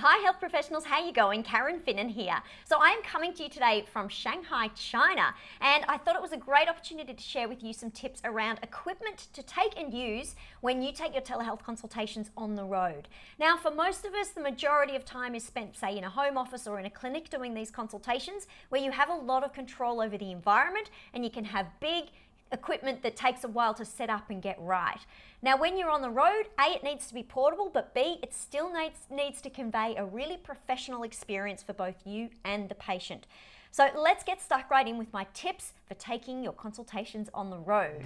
Hi health professionals, how you going? Karen Finnan here. So I am coming to you today from Shanghai, China, and I thought it was a great opportunity to share with you some tips around equipment to take and use when you take your telehealth consultations on the road. Now, for most of us, the majority of time is spent, say, in a home office or in a clinic doing these consultations where you have a lot of control over the environment and you can have big equipment that takes a while to set up and get right. Now, when you're on the road, A, it needs to be portable, but B, it still needs to convey a really professional experience for both you and the patient. So let's get stuck right in with my tips for taking your consultations on the road.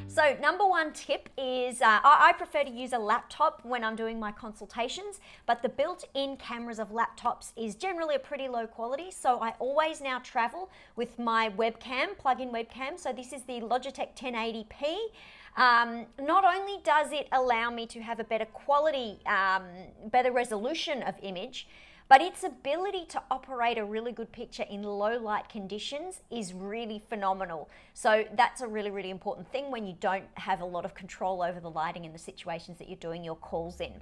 So number one tip is I prefer to use a laptop when I'm doing my consultations, but the built-in cameras of laptops is generally a pretty low quality. So I always now travel with my webcam, plug-in webcam. So this is the Logitech 1080p. Not only does it allow me to have a better quality, better resolution of image, but its ability to operate a really good picture in low light conditions is really phenomenal. So that's a really, really important thing when you don't have a lot of control over the lighting in the situations that you're doing your calls in.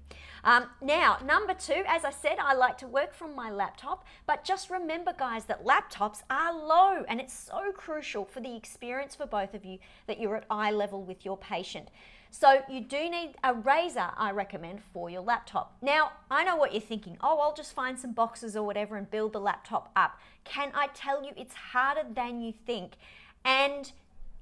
Now, number two, as I said, I like to work from my laptop, but just remember, guys, that laptops are low, and it's so crucial for the experience for both of you that you're at eye level with your patient. So you do need a razor, I recommend, for your laptop. Now, I know what you're thinking. Oh, I'll just find some boxes or whatever and build the laptop up. Can I tell you, it's harder than you think. And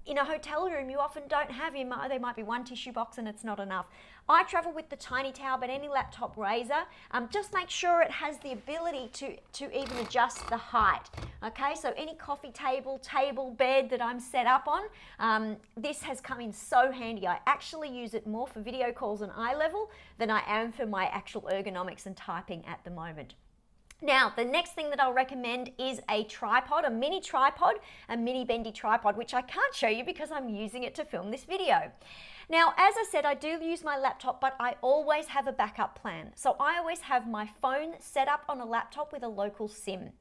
in a hotel room, you often don't have, there might be one tissue box and it's not enough. I travel with the tiny towel, but any laptop razor, just make sure it has the ability to even adjust the height. Okay, so any coffee table, bed that I'm set up on, this has come in so handy. I actually use it more for video calls and eye level than I am for my actual ergonomics and typing at the moment. Now, the next thing that I'll recommend is a tripod, a mini tripod, a mini bendy tripod, which I can't show you because I'm using it to film this video. Now, as I said, I do use my laptop, but I always have a backup plan. So I always have my phone set up on a laptop with a local SIM.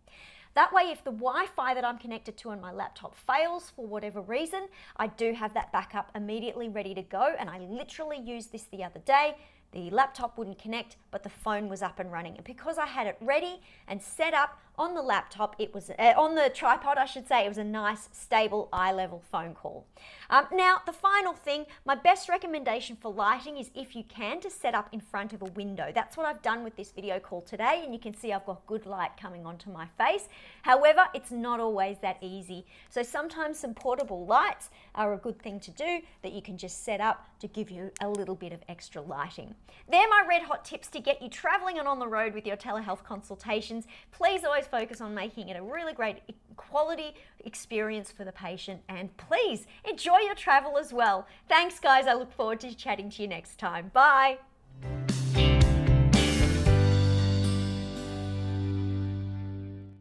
That way, if the Wi-Fi that I'm connected to on my laptop fails for whatever reason, I do have that backup immediately ready to go. And I literally used this the other day. The laptop wouldn't connect, but the phone was up and running. And because I had it ready and set up on the laptop, it was on the tripod, I should say, it was a nice, stable, eye-level phone call. Now, the final thing, my best recommendation for lighting is, if you can, to set up in front of a window. That's what I've done with this video call today, and you can see I've got good light coming onto my face. However, it's not always that easy. So sometimes some portable lights are a good thing to do that you can just set up to give you a little bit of extra lighting. They're my red hot tips to get you traveling and on the road with your telehealth consultations. Please always focus on making it a really great quality experience for the patient, and please enjoy your travel as well. Thanks, guys. I look forward to chatting to you next time. Bye.